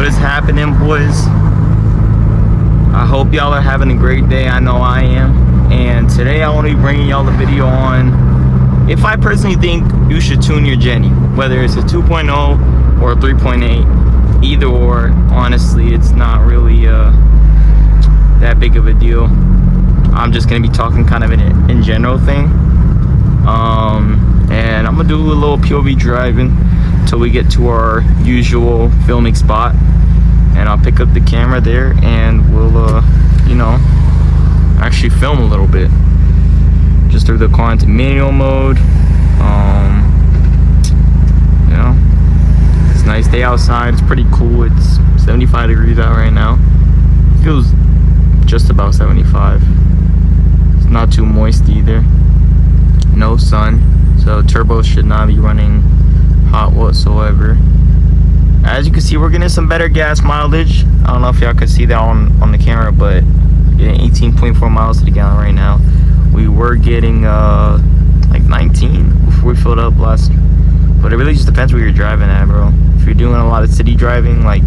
What is happening, boys? I hope y'all are having a great day. I know I am. And today I want to be bringing y'all a video on if I personally think you should tune your Jenny, whether it's a 2.0 or a 3.8. Either or, honestly, it's not really that big of a deal. I'm just gonna be talking kind of in general thing. And I'm gonna do a little POV driving till we get to our usual filming spot, and I'll pick up the camera there and we'll actually film a little bit. Just throw the car into manual mode. It's a nice day outside. It's pretty cool. It's 75 degrees out right now. Feels just about 75. It's not too moist either. No sun, so turbo should not be running hot whatsoever. As you can see, we're getting some better gas mileage. I don't know if y'all can see that on the camera, but getting 18.4 miles to the gallon right now. We were getting like 19 before we filled up last, but it really just depends where you're driving at, bro. If you're doing a lot of city driving, like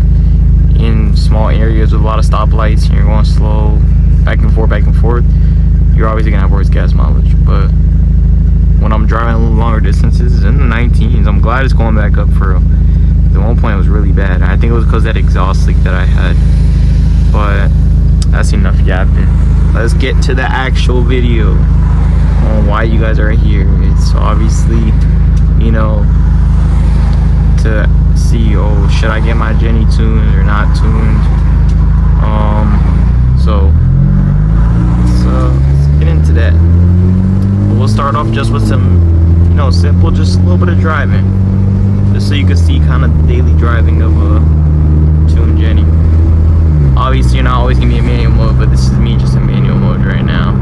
in small areas with a lot of stoplights and you're going slow, back and forth, you're obviously gonna have worse gas mileage. But when I'm driving a little longer distances, it's in the 19s. I'm glad it's going back up for real. At one point it was really bad. I think it was because of that exhaust leak that I had. But that's enough yapping. Let's get to the actual video on why you guys are here. It's obviously, to see, should I get my Jenny tuned or not tuned? So let's get into that. We'll start off just with some, simple, just a little bit of driving, just so you can see kind of the daily driving of a tuned Jenny. Obviously, you're not always gonna be in manual mode, but this is me just in manual mode right now.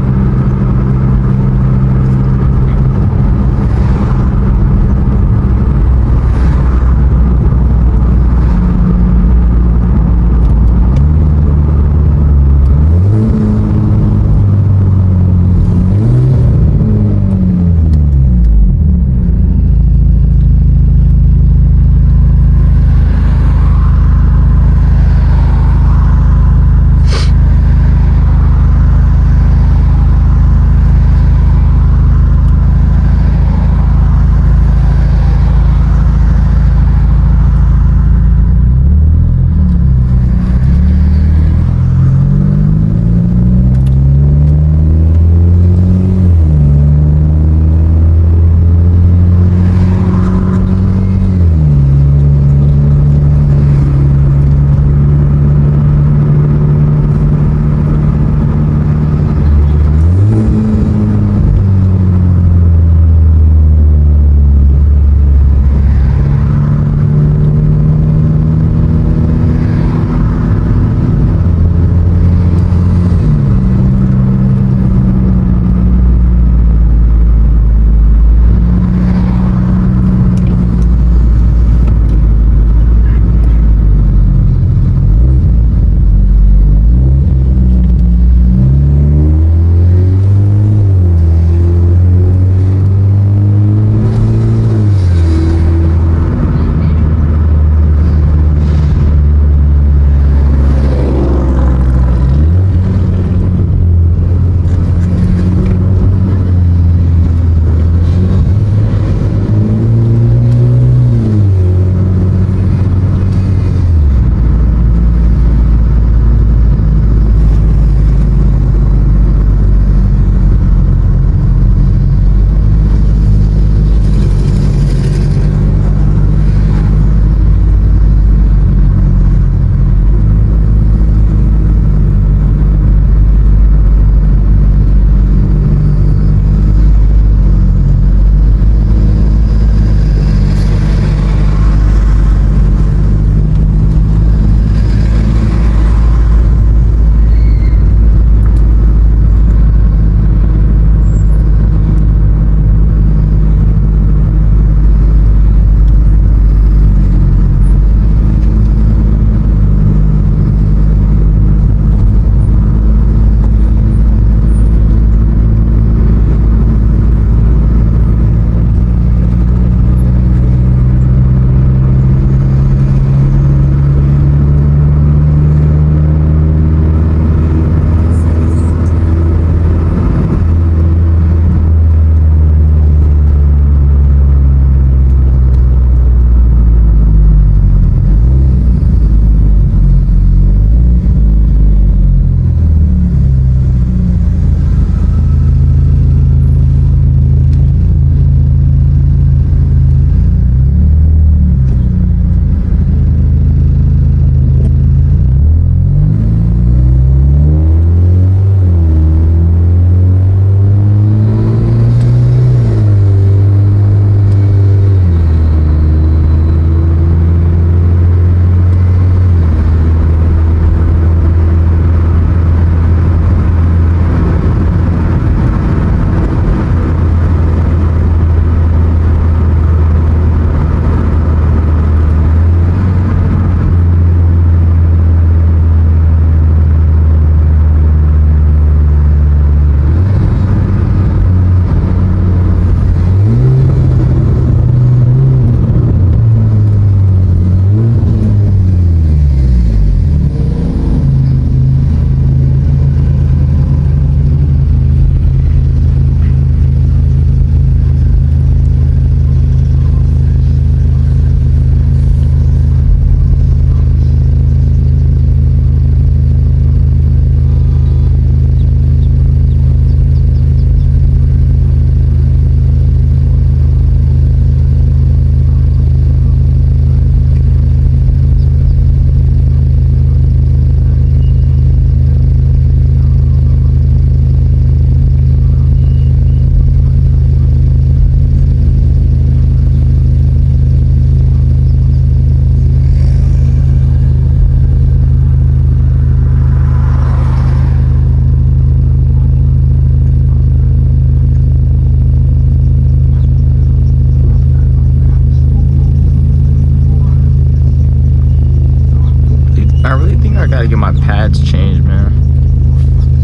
gotta get my pads changed, man.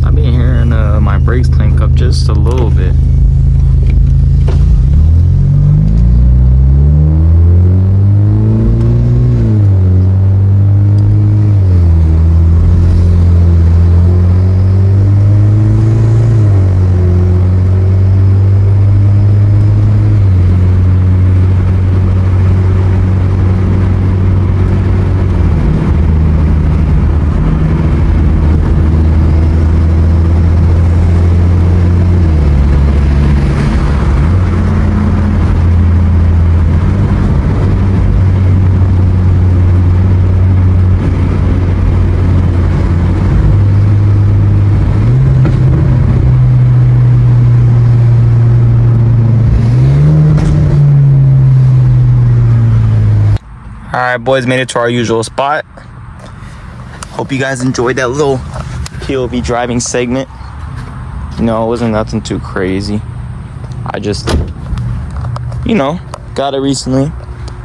I've been hearing my brakes clank up just a little bit. Alright, boys, made it to our usual spot. Hope you guys enjoyed that little POV driving segment. No, it wasn't nothing too crazy. I just, got it recently.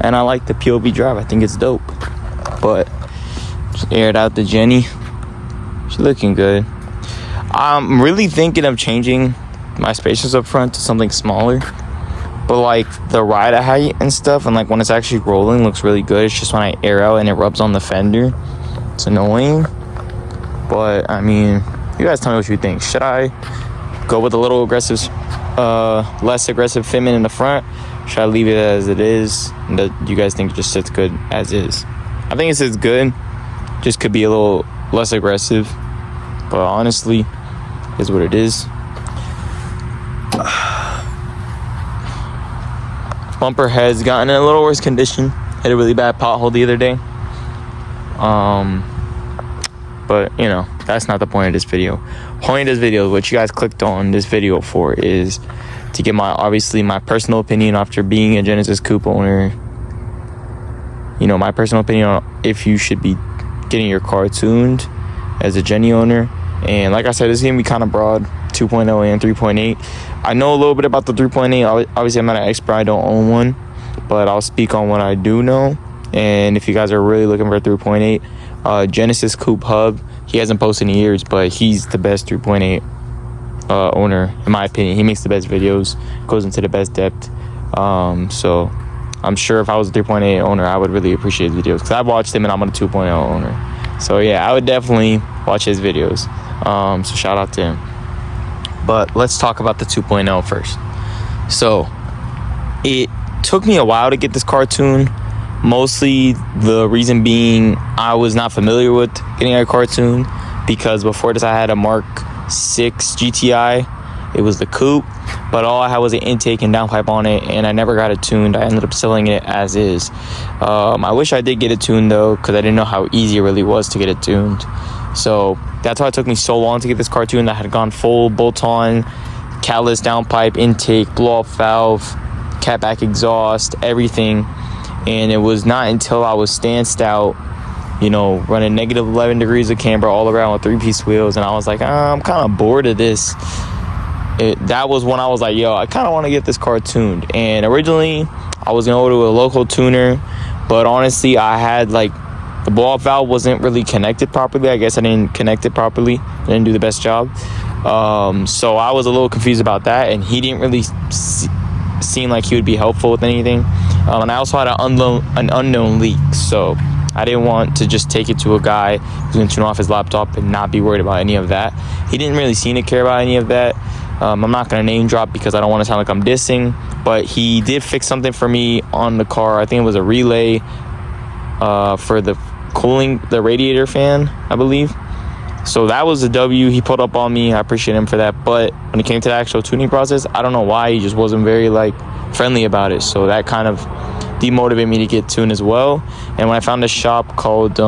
And I like the POV drive. I think it's dope. But just aired out the Jenny. She's looking good. I'm really thinking of changing my spacious up front to something smaller. But like the ride height and stuff, and like when it's actually rolling, looks really good. It's just when I air out and it rubs on the fender, it's annoying. But I mean, you guys tell me what you think. Should I go with a little aggressive, less aggressive fitment in the front? Should I leave it as it is? And do you guys think it just sits good as is? I think it sits good. Just could be a little less aggressive. But honestly, is what it is. Bumper has gotten in a little worse condition. Hit a really bad pothole the other day. But that's not the point of this video. Point of this video, what you guys clicked on this video for, is to get my personal opinion after being a Genesis Coupe owner. My personal opinion on if you should be getting your car tuned as a Jenny owner. And like I said, this is gonna be kind of broad, 2.0 and 3.8. I know a little bit about the 3.8. Obviously, I'm not an expert. I don't own one, but I'll speak on what I do know. And if you guys are really looking for a 3.8, Genesis Coupe Hub, he hasn't posted in years, but he's the best 3.8 owner, in my opinion. He makes the best videos, goes into the best depth. So I'm sure if I was a 3.8 owner, I would really appreciate his videos, because I've watched him and I'm a 2.0 owner. So yeah, I would definitely watch his videos. So shout out to him. But let's talk about the 2.0 first. So it took me a while to get this car tuned. Mostly the reason being I was not familiar with getting a car tuned, because before this I had a Mark 6 GTI. It was the coupe, but all I had was an intake and downpipe on it, and I never got it tuned. I ended up selling it as is. I wish I did get it tuned though, because I didn't know how easy it really was to get it tuned. So that's why it took me so long to get this car tuned. I had gone full bolt-on, catalyst, downpipe, intake, blow-off valve, catback exhaust, everything. And it was not until I was stanced out, running negative 11 degrees of camber all around with 3-piece wheels, and I was like, I'm kind of bored of this. That was when I was like, I kind of want to get this car tuned. And originally, I was going to go to a local tuner, but honestly, I had the blow-off valve wasn't really connected properly. I guess I didn't connect it properly. I didn't do the best job. So I was a little confused about that, and he didn't really seem like he would be helpful with anything. And I also had an unknown leak, so I didn't want to just take it to a guy who's going to tune off his laptop and not be worried about any of that. He didn't really seem to care about any of that. I'm not going to name drop because I don't want to sound like I'm dissing, but he did fix something for me on the car. I think it was a relay for the radiator fan, I believe. So that was a W. He pulled up on me. I appreciate him for that. But when it came to the actual tuning process, I don't know why he just wasn't very friendly about it. So that kind of demotivated me to get tuned as well. And when I found a shop called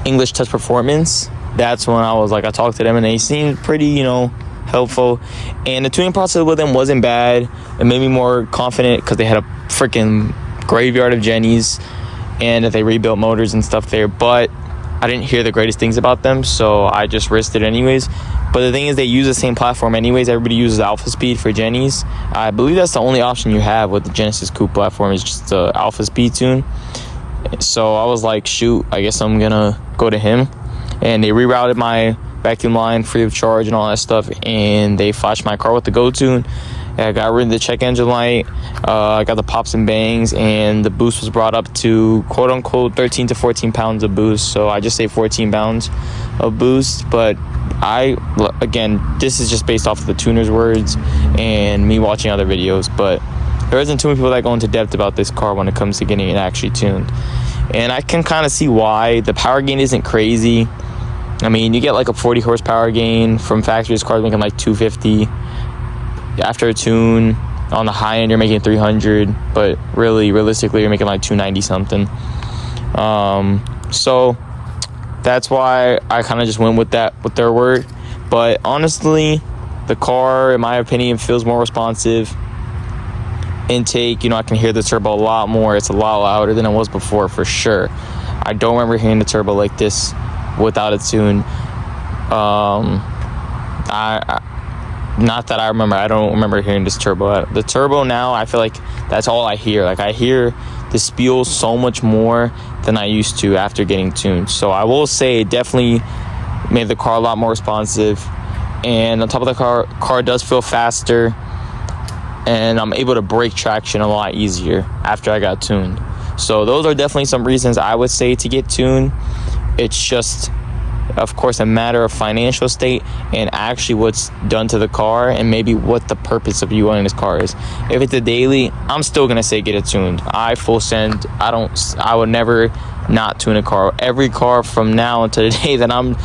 English Touch Performance, that's when I was I talked to them and they seemed pretty, helpful. And the tuning process with them wasn't bad. It made me more confident because they had a freaking graveyard of Jennies and that they rebuilt motors and stuff there. But I didn't hear the greatest things about them, so I just risked it anyways. But the thing is, they use the same platform anyways. Everybody uses Alpha Speed for Jennies. I believe that's the only option you have with the Genesis Coupe platform, is just the Alpha Speed tune. So I was like, shoot, I guess I'm gonna go to him. And they rerouted my vacuum line free of charge and all that stuff, and they flashed my car with the go tune. I got rid of the check engine light. I got the pops and bangs, and the boost was brought up to quote unquote 13 to 14 pounds of boost. So I just say 14 pounds of boost. But again, this is just based off of the tuner's words and me watching other videos. But there isn't too many people that go into depth about this car when it comes to getting it actually tuned. And I can kind of see why. The power gain isn't crazy. I mean, you get like a 40 horsepower gain from factory. This car's making like 250. After a tune, on the high end, you're making 300. But really, realistically, you're making like 290 something. So that's why I kind of just went with their word. But honestly, the car, in my opinion, feels more responsive. Intake, I can hear the turbo a lot more. It's a lot louder than it was before, for sure. I don't remember hearing the turbo like this without a tune. Not that I remember. I don't remember hearing this turbo. The turbo now, I feel like that's all I hear. Like, I hear the spiel so much more than I used to after getting tuned. So I will say it definitely made the car a lot more responsive. And on top of the car does feel faster. And I'm able to brake traction a lot easier after I got tuned. So those are definitely some reasons I would say to get tuned. It's just, of course, a matter of financial state and actually what's done to the car and maybe what the purpose of you owning this car is. If it's a daily, I'm still gonna say get it tuned. I full send. I would never not tune a car. Every car from now until the day that I'm,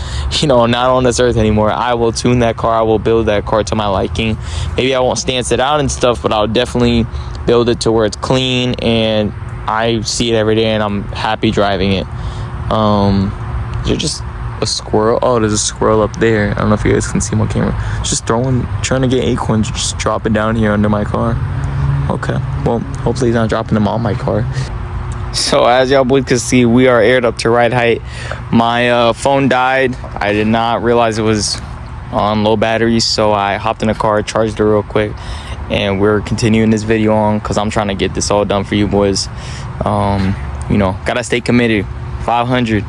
not on this earth anymore, I will tune that car. I will build that car to my liking. Maybe I won't stance it out and stuff, but I'll definitely build it to where it's clean and I see it every day and I'm happy driving it. Is there just a squirrel? Oh, there's a squirrel up there. I don't know if you guys can see him on camera. Just trying to get acorns, just dropping down here under my car. Okay, well, hopefully he's not dropping them on my car. So as y'all boys can see, we are aired up to ride height. My phone died. I did not realize it was on low battery, so I hopped in the car, charged it real quick, and we're continuing this video on because I'm trying to get this all done for you boys. Gotta stay committed. 500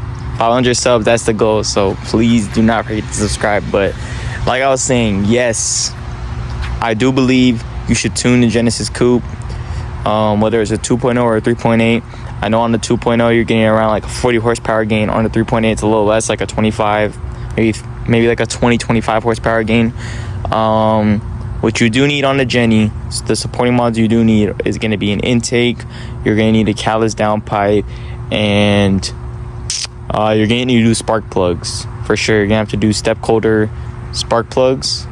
subs, that's the goal. So please do not forget to subscribe. But like I was saying, yes, I do believe you should tune the Genesis Coupe, whether it's a 2.0 or a 3.8. I know on the 2.0 you're getting around like a 40 horsepower gain. On the 3.8 it's a little less, like a 25, maybe like a 25 horsepower gain. What you do need on the Jenny, the supporting mods you do need is going to be an intake. You're going to need a callus downpipe, and you're going to need to do spark plugs for sure. You're going to have to do step holder spark plugs.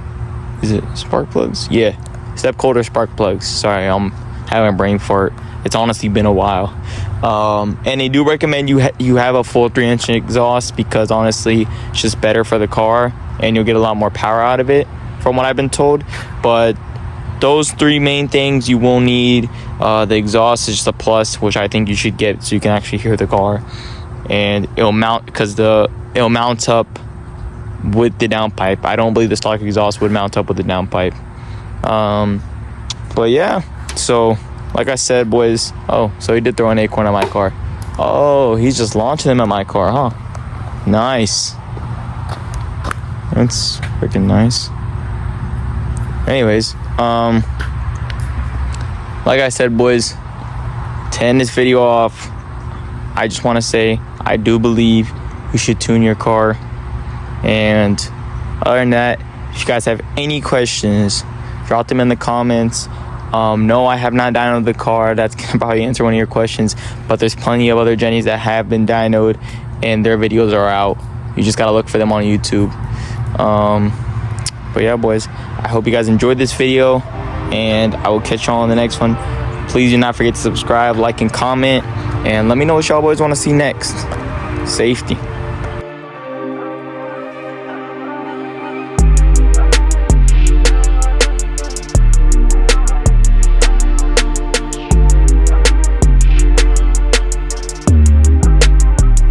Is it spark plugs? Yeah, step holder spark plugs. Sorry, I'm having a brain fart. It's honestly been a while. And they do recommend you have a full 3-inch exhaust because honestly it's just better for the car and you'll get a lot more power out of it from what I've been told. But those three main things you will need. The exhaust is just a plus, which I think you should get so you can actually hear the car, and it'll mount up with the downpipe. I don't believe the stock exhaust would mount up with the downpipe. But yeah, so like I said, boys. Oh, so he did throw an acorn at my car. Oh, he's just launching them at my car, huh? Nice. That's freaking nice. Anyways, like I said, boys, to end this video off, I just want to say I do believe you should tune your car. And other than that, if you guys have any questions, drop them in the comments. No, I have not dynoed the car. That's gonna probably answer one of your questions, but there's plenty of other Jennies that have been dynoed and their videos are out. You just gotta look for them on YouTube. But yeah, boys, I hope you guys enjoyed this video, and I will catch y'all on the next one. Please do not forget to subscribe, like, and comment, and let me know what y'all boys want to see next. Safety.